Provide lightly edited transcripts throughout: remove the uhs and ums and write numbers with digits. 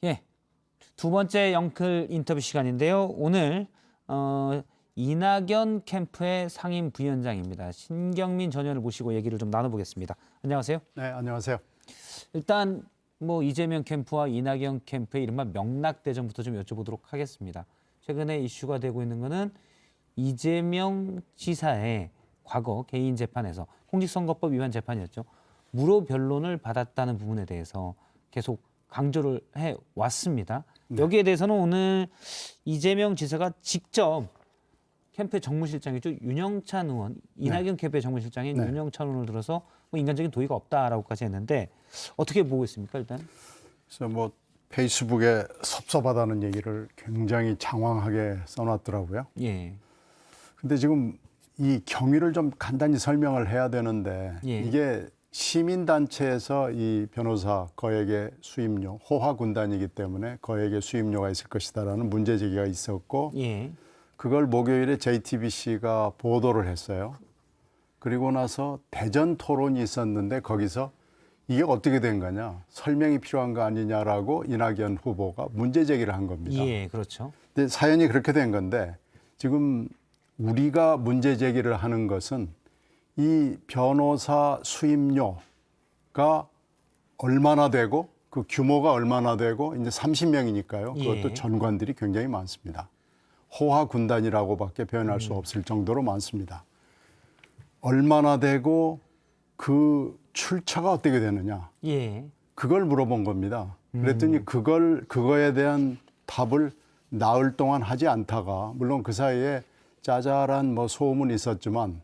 예, 두 번째 영클 인터뷰 시간인데요. 오늘 이낙연 캠프의 상임 부위원장입니다. 신경민 전 의원을 모시고 얘기를 좀 나눠보겠습니다. 안녕하세요. 네, 안녕하세요. 일단 뭐 이재명 캠프와 이낙연 캠프의 이른바 명락대전부터 좀 여쭤보도록 하겠습니다. 최근에 이슈가 되고 있는 거는 이재명 지사의 과거 개인 재판에서 공직선거법 위반 재판이었죠. 무료 변론을 받았다는 부분에 대해서 계속 강조를 해 왔습니다. 여기에 대해서는 오늘 이재명 지사가 직접 캠프의 정무실장이죠. 윤영찬 의원, 이낙연 캠프의 정무실장인 윤영찬 의원을 들어서 뭐 인간적인 도의가 없다라고까지 했는데 어떻게 보고 있습니까, 일단? 그래서 뭐 페이스북에 섭섭하다는 얘기를 굉장히 장황하게 써놨더라고요. 예. 근데 지금 이 경위를 좀 간단히 설명을 해야 되는데 예. 이게 시민단체에서 이 변호사 거액의 수임료, 호화군단이기 때문에 거액의 수임료가 있을 것이다라는 문제 제기가 있었고 예. 그걸 목요일에 JTBC가 보도를 했어요. 그리고 나서 대전 토론이 있었는데 거기서 이게 어떻게 된 거냐, 설명이 필요한 거 아니냐라고 이낙연 후보가 문제 제기를 한 겁니다. 예, 그렇죠. 근데 사연이 그렇게 된 건데 지금 우리가 문제 제기를 하는 것은 이 변호사 수임료가 얼마나 되고 그 규모가 얼마나 되고 이제 30명이니까요. 그것도 예. 전관들이 굉장히 많습니다. 호화 군단이라고밖에 표현할 수 없을 정도로 많습니다. 얼마나 되고 그 출처가 어떻게 되느냐, 예. 그걸 물어본 겁니다. 그랬더니 그거에 대한 답을 나흘 동안 하지 않다가, 물론 그 사이에 짜잘한 뭐 소음은 있었지만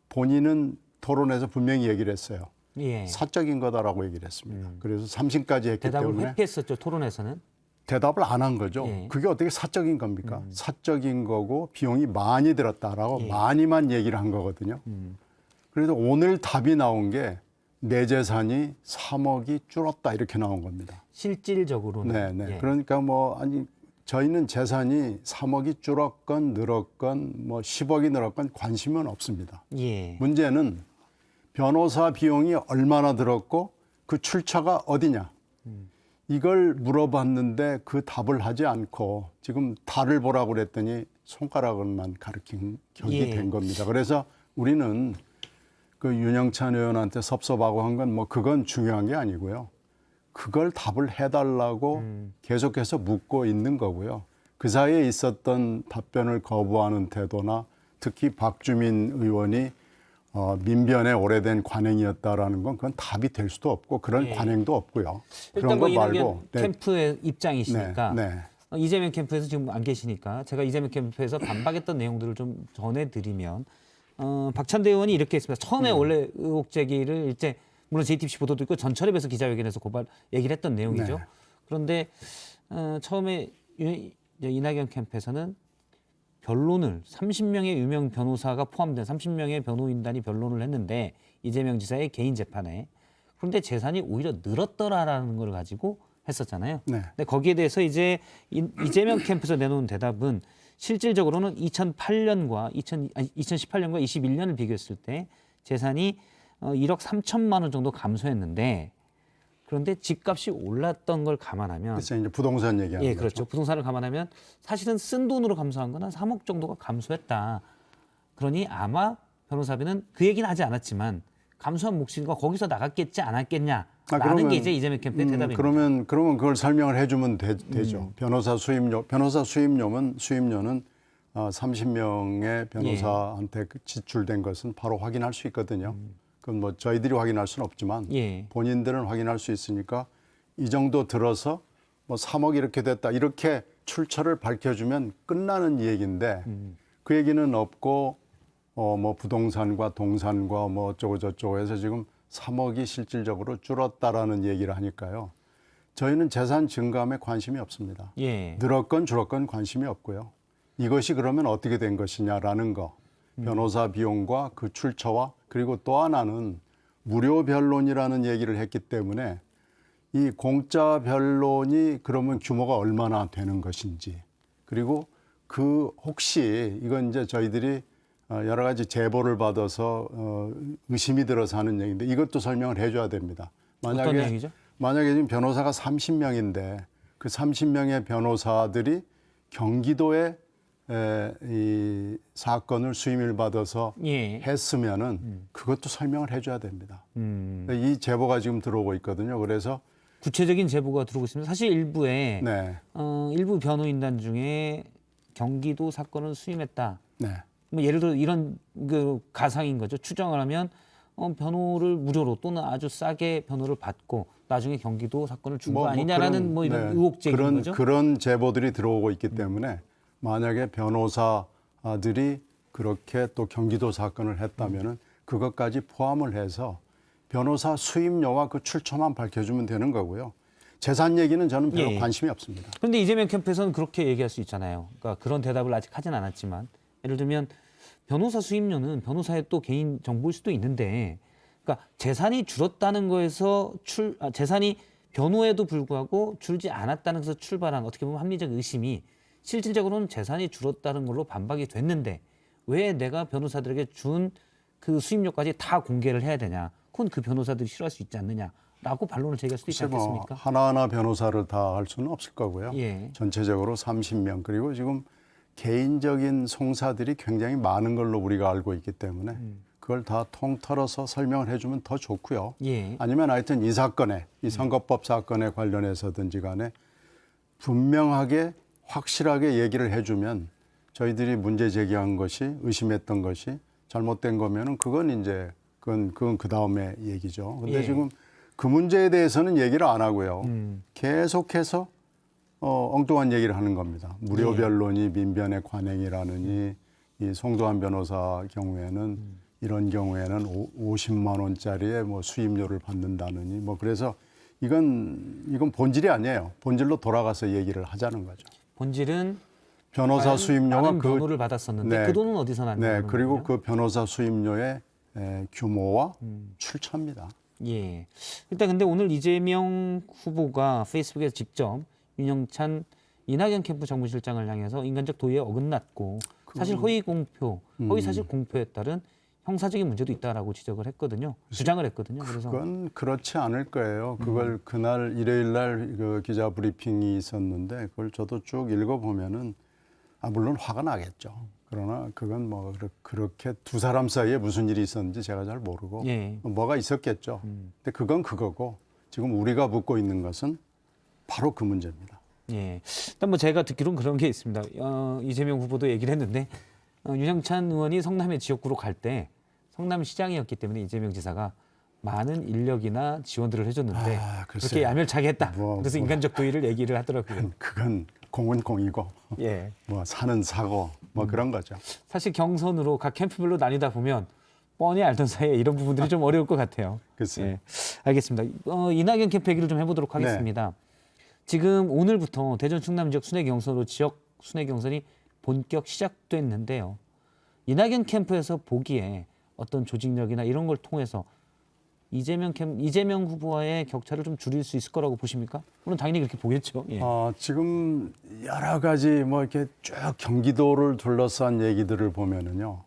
본인은 토론에서 분명히 얘기를 했어요. 예. 사적인 거다라고 얘기를 했습니다. 그래서 3심까지 했기 대답을 때문에 회피했었죠, 토론에서는. 대답을 안 한 거죠. 예. 그게 어떻게 사적인 겁니까? 사적인 거고 비용이 많이 들었다라고 예. 많이만 얘기를 한 거거든요. 그래서 오늘 답이 나온 게 내 재산이 3억이 줄었다 이렇게 나온 겁니다. 실질적으로는. 네. 예. 그러니까 뭐 아니 저희는 재산이 3억이 줄었건 늘었건 뭐 10억이 늘었건 관심은 없습니다. 예. 문제는 변호사 비용이 얼마나 들었고 그 출처가 어디냐. 이걸 물어봤는데 그 답을 하지 않고 지금 달을 보라고 그랬더니 손가락을만 가리킨 격이 예. 된 겁니다. 그래서 우리는 그 윤영찬 의원한테 섭섭하고 한 건 뭐 그건 중요한 게 아니고요. 그걸 답을 해달라고 계속해서 묻고 있는 거고요. 그 사이에 있었던 답변을 거부하는 태도나 특히 박주민 의원이 민변의 오래된 관행이었다라는 건 그건 답이 될 수도 없고 그런 예. 관행도 없고요. 일단 그런 뭐 거 이낙연 말고 캠프의 입장이시니까 네. 이재명 캠프에서 지금 안 계시니까 제가 이재명 캠프에서 반박했던 내용들을 좀 전해드리면 박찬대 의원이 이렇게 했습니다. 처음에 원래 의혹 제기를 이제 물론 JTBC 보도도 있고 전철협에서 기자회견에서 고발 얘기를 했던 내용이죠. 네. 그런데 처음에 이낙연 캠프에서는 변론을 30명의 유명 변호사가 포함된 30명의 변호인단이 변론을 했는데 이재명 지사의 개인 재판에, 그런데 재산이 오히려 늘었더라라는 걸 가지고 했었잖아요. 네. 근데 거기에 대해서 이제 이재명 캠프에서 내놓은 대답은 실질적으로는 2018년과 21년을 비교했을 때 재산이 1억 3천만 원 정도 감소했는데, 그런데 집값이 올랐던 걸 감안하면, 그래서 이제 부동산 얘기하는 예, 거죠. 그렇죠. 부동산을 감안하면 사실은 쓴 돈으로 감소한 건 한 3억 정도가 감소했다. 그러니 아마 변호사비는 그 얘기는 하지 않았지만 감소한 몫과 거기서 나갔겠지 않았겠냐라는 게 이제 이재명 캠프의 대답입니다. 그러면 그걸 설명을 해주면 되죠. 변호사 수임료는 30명의 변호사한테 지출된 것은 바로 확인할 수 있거든요. 그건 뭐 저희들이 확인할 수는 없지만 예. 본인들은 확인할 수 있으니까 이 정도 들어서 뭐 3억 이렇게 됐다 이렇게 출처를 밝혀주면 끝나는 얘기인데 그 얘기는 없고 뭐 부동산과 동산과 뭐 어쩌고 저쩌고 해서 지금 3억이 실질적으로 줄었다라는 얘기를 하니까요. 저희는 재산 증감에 관심이 없습니다. 예. 늘었건 줄었건 관심이 없고요. 이것이 그러면 어떻게 된 것이냐라는 거, 변호사 비용과 그 출처와, 그리고 또 하나는 무료 변론이라는 얘기를 했기 때문에 이 공짜 변론이 그러면 규모가 얼마나 되는 것인지, 그리고 그 혹시 이건 이제 저희들이 여러 가지 제보를 받아서 의심이 들어서 하는 얘기인데 이것도 설명을 해줘야 됩니다. 어떤 얘기죠? 만약에 지금 변호사가 30명인데 그 30명의 변호사들이 경기도에 이 사건을 수임을 받아서 예. 했으면은 그것도 설명을 해줘야 됩니다. 이 제보가 지금 들어오고 있거든요. 그래서 구체적인 제보가 들어오고 있습니다. 사실 일부에 네, 일부 변호인단 중에 경기도 사건을 수임했다. 네. 뭐 예를 들어 이런 그 가상인 거죠. 추정을 하면 변호를 무료로 또는 아주 싸게 변호를 받고 나중에 경기도 사건을 준 거 아니냐라는 그런, 뭐 이런 네, 의혹 제기인 거죠. 그런 제보들이 들어오고 있기 때문에 만약에 변호사들이 그렇게 또 경기도 사건을 했다면은 그것까지 포함을 해서 변호사 수임료와 그 출처만 밝혀주면 되는 거고요. 재산 얘기는 저는 별로 예. 관심이 없습니다. 그런데 이재명 캠프에서는 그렇게 얘기할 수 있잖아요. 그러니까 그런 대답을 아직 하진 않았지만 예를 들면 변호사 수임료는 변호사의 또 개인 정보일 수도 있는데, 그러니까 재산이 줄었다는 거에서 재산이 변호에도 불구하고 줄지 않았다는 것에서 출발한 어떻게 보면 합리적 의심이 실질적으로는 재산이 줄었다는 걸로 반박이 됐는데 왜 내가 변호사들에게 준 그 수임료까지 다 공개를 해야 되냐? 그건 그 변호사들이 싫어할 수 있지 않느냐라고 반론을 제기할 수도 있지 글쎄 않겠습니까? 하나하나 변호사를 다 할 수는 없을 거고요. 예. 전체적으로 30명 그리고 지금 개인적인 송사들이 굉장히 많은 걸로 우리가 알고 있기 때문에 그걸 다 통틀어서 설명을 해주면 더 좋고요. 예. 아니면 하여튼 이 사건에 이 선거법 사건에 관련해서든지 간에 분명하게 확실하게 얘기를 해주면 저희들이 문제 제기한 것이 의심했던 것이 잘못된 거면은 그건 이제 그건 그 다음에 얘기죠. 근데 예. 지금 그 문제에 대해서는 얘기를 안 하고요. 계속해서 엉뚱한 얘기를 하는 겁니다. 무료 예. 변론이 민변의 관행이라느니 이 송도한 변호사 경우에는 이런 경우에는 50만 원짜리의 뭐 수임료를 받는다느니 뭐 그래서 이건 본질이 아니에요. 본질로 돌아가서 얘기를 하자는 거죠. 본질은 변호사 수임료와 많은 변호를 받았었는데 네. 그 돈은 어디서 났냐? 네, 그리고 그 변호사 수임료의 규모와 출처입니다. 예. 일단 근데 오늘 이재명 후보가 페이스북에 직접 윤영찬 이낙연 캠프 정무실장을 향해서 인간적 도의에 어긋났고 사실 허위 공표, 허위 사실 공표에 따른 형사적인 문제도 있다라고 지적을 했거든요. 주장을 했거든요. 그래서 그건 그렇지 않을 거예요. 그걸 그날 일요일 날 그 기자 브리핑이 있었는데 그걸 저도 쭉 읽어보면은 물론 화가 나겠죠. 그러나 그건 뭐 그렇게 두 사람 사이에 무슨 일이 있었는지 제가 잘 모르고 예. 뭐가 있었겠죠. 근데 그건 그거고 지금 우리가 묻고 있는 것은 바로 그 문제입니다. 예. 일단 뭐 제가 듣기로는 그런 게 있습니다. 이재명 후보도 얘기를 했는데 윤영찬 의원이 성남의 지역구로 갈 때 성남시장이었기 때문에 이재명 지사가 많은 인력이나 지원들을 해줬는데 글쎄요. 그렇게 야멸차게 했다. 뭐, 그래서 인간적 도의를 얘기를 하더라고요. 그건 공은 공이고 예. 뭐 사는 사고 뭐 그런 거죠. 사실 경선으로 각 캠프별로 나뉘다 보면 뻔히 알던 사이에 이런 부분들이 좀 어려울 것 같아요. 글쎄요. 예. 알겠습니다. 이낙연 캠프 얘기를 좀 해보도록 하겠습니다. 지금 오늘부터 대전 충남 지역 순회 경선으로 지역 순회 경선이 본격 시작됐는데요. 이낙연 캠프에서 보기에 어떤 조직력이나 이런 걸 통해서 이재명 후보와의 격차를 좀 줄일 수 있을 거라고 보십니까? 물론 당연히 그렇게 보겠죠. 예. 지금 여러 가지 뭐 이렇게 쭉 경기도를 둘러싼 얘기들을 보면은요.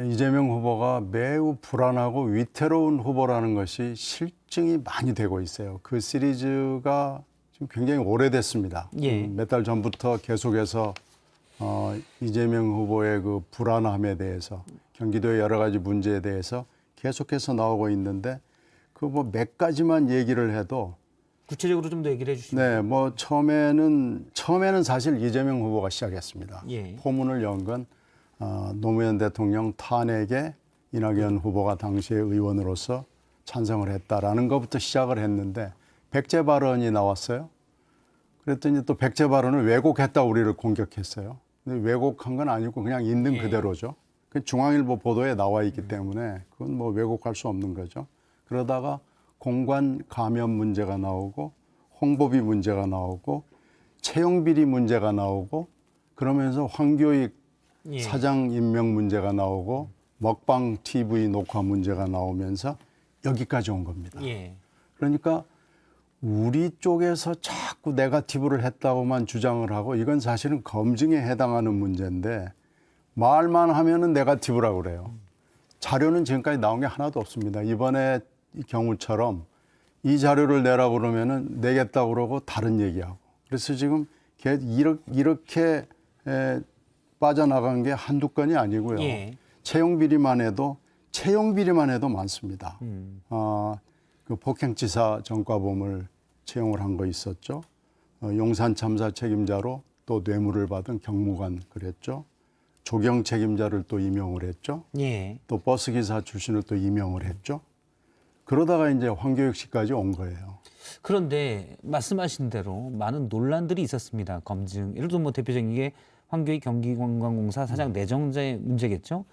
이재명 후보가 매우 불안하고 위태로운 후보라는 것이 실증이 많이 되고 있어요. 그 시리즈가 지금 굉장히 오래됐습니다. 예. 몇 달 전부터 계속해서 이재명 후보의 그 불안함에 대해서 경기도의 여러 가지 문제에 대해서 계속해서 나오고 있는데 그 뭐 몇 가지만 얘기를 해도 구체적으로 좀 더 얘기를 해주시면. 네, 뭐 처음에는 사실 이재명 후보가 시작했습니다. 예. 포문을 연 건 노무현 대통령 탄핵에 이낙연 후보가 당시에 의원으로서 찬성을 했다라는 것부터 시작을 했는데 백제 발언이 나왔어요. 그랬더니 또 백제 발언을 왜곡했다 우리를 공격했어요. 근데 왜곡한 건 아니고 그냥 있는 예. 그대로죠. 그 중앙일보 보도에 나와 있기 때문에 그건 뭐 왜곡할 수 없는 거죠. 그러다가 공관 감염 문제가 나오고 홍보비 문제가 나오고 채용 비리 문제가 나오고 그러면서 황교익 예. 사장 임명 문제가 나오고 먹방 TV 녹화 문제가 나오면서 여기까지 온 겁니다. 예. 그러니까 우리 쪽에서 자꾸 네거티브를 했다고만 주장을 하고 이건 사실은 검증에 해당하는 문제인데 말만 하면은 네거티브라고 그래요. 자료는 지금까지 나온 게 하나도 없습니다. 이번에 이 경우처럼 이 자료를 내라고 그러면은 내겠다고 그러고 다른 얘기하고 그래서 지금 이렇게 빠져나간 게 한두 건이 아니고요. 예. 채용 비리만 해도 많습니다. 그 폭행치사 전과범을 채용을 한 거 있었죠. 용산 참사 책임자로 또 뇌물을 받은 경무관 그랬죠. 조경 책임자를 또 임용을 했죠. 예. 또 버스기사 출신을 또 임용을 했죠. 그러다가 이제 황교익 씨까지 온 거예요. 그런데 말씀하신 대로 많은 논란들이 있었습니다. 검증. 예를 들어 뭐 대표적인 게 황교익 경기관광공사 사장 내정자의 문제겠죠.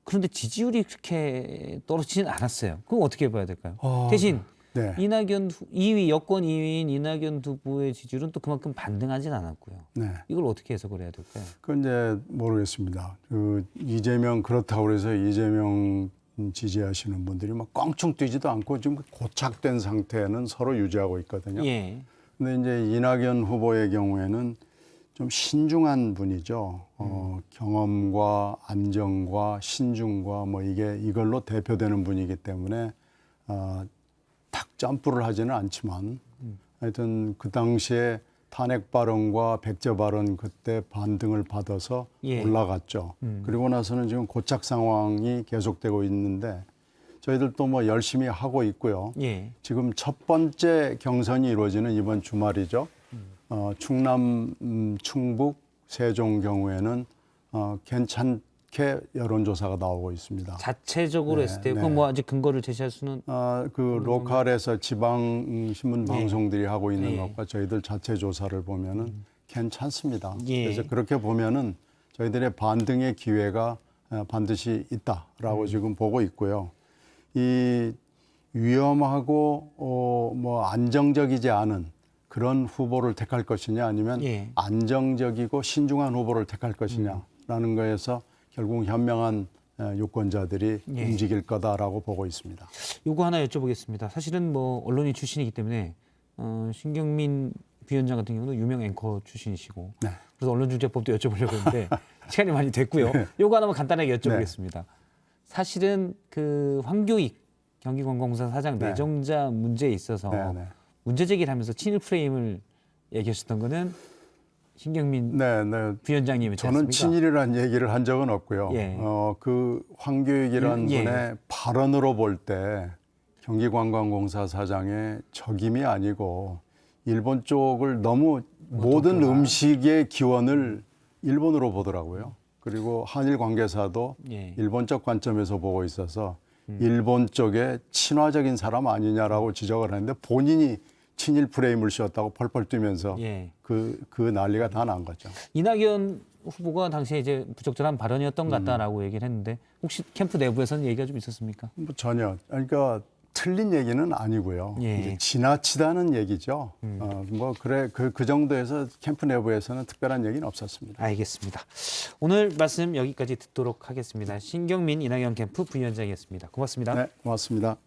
그런데 지지율이 그렇게 떨어지진 않았어요. 그럼 어떻게 봐야 될까요? 대신 네. 이낙연 2위 여권 2위인 이낙연 후보의 지지율은 또 그만큼 반등하진 않았고요. 네. 이걸 어떻게 해석을 해야 될까요? 그건 이제 모르겠습니다. 그 이재명 그렇다고 해서 이재명 지지하시는 분들이 막 껑충 뛰지도 않고 지금 고착된 상태는 서로 유지하고 있거든요. 예. 근데 이제 이낙연 후보의 경우에는 좀 신중한 분이죠. 경험과 안정과 신중과 뭐 이걸로 대표되는 분이기 때문에 탁 점프를 하지는 않지만 하여튼 그 당시에 탄핵 발언과 백제 발언 그때 반등을 받아서 예. 올라갔죠. 그리고 나서는 지금 고착 상황이 계속되고 있는데 저희들도 뭐 열심히 하고 있고요. 예. 지금 첫 번째 경선이 이루어지는 이번 주말이죠. 충남, 충북, 세종 경우에는 괜찮게 여론조사가 나오고 있습니다. 자체적으로 네, 했을 때 네. 그건 뭐 아직 근거를 제시할 수는 그 로컬에서 지방 신문 예. 방송들이 하고 있는 예. 것과 저희들 자체 조사를 보면은 괜찮습니다. 예. 그래서 그렇게 보면은 저희들의 반등의 기회가 반드시 있다라고 지금 보고 있고요. 이 위험하고 뭐 안정적이지 않은 그런 후보를 택할 것이냐 아니면 예. 안정적이고 신중한 후보를 택할 것이냐라는 거에서 결국 현명한 유권자들이 예. 움직일 거다라고 보고 있습니다. 요거 하나 여쭤보겠습니다. 사실은 뭐 언론인 출신이기 때문에 신경민 위원장 같은 경우는 유명 앵커 출신이시고 네. 그래서 언론중재법도 여쭤보려고 했는데 시간이 많이 됐고요. 요거 하나만 간단하게 여쭤보겠습니다. 사실은 그 황교익 경기관광공사 사장 네. 내정자 문제에 있어서 네, 네. 문제 제기를 하면서 친일 프레임을 얘기하셨던 거는 신경민 네, 네. 위원장님이지 저는 않습니까? 친일이라는 얘기를 한 적은 없고요. 예. 그 황교익이라는 예. 분의 발언으로 볼 때 경기관광공사 사장의 적임이 아니고 일본 쪽을 너무 모든 음식의 기원을 일본으로 보더라고요. 그리고 한일 관계사도 예. 일본적 관점에서 보고 있어서 일본 쪽에 친화적인 사람 아니냐라고 지적을 하는데 본인이 친일 프레임을 씌웠다고 펄펄 뛰면서 예. 그 난리가 다 난 거죠. 이낙연 후보가 당시에 이제 부적절한 발언이었던 것 같다라고 얘기를 했는데 혹시 캠프 내부에서는 얘기가 좀 있었습니까? 뭐 전혀. 그러니까 틀린 얘기는 아니고요. 예. 이제 지나치다는 얘기죠. 뭐 그래 그 정도에서 캠프 내부에서는 특별한 얘기는 없었습니다. 알겠습니다. 오늘 말씀 여기까지 듣도록 하겠습니다. 신경민 이낙연 캠프 부위원장이었습니다. 고맙습니다. 네, 고맙습니다.